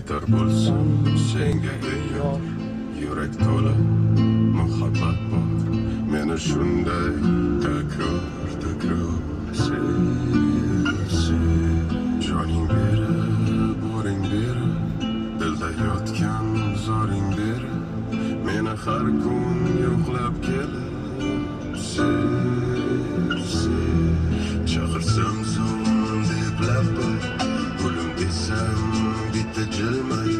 yetar bo'lsin senga ey yor, yurak to'la muhabbat bor, meni shunday takror sev, joning berib boring berib, dilda yotgan zoring berib, meni har kun yo'qlab kelib sev, chaqirsam son deb labba, gulim desam bitta jilmayib,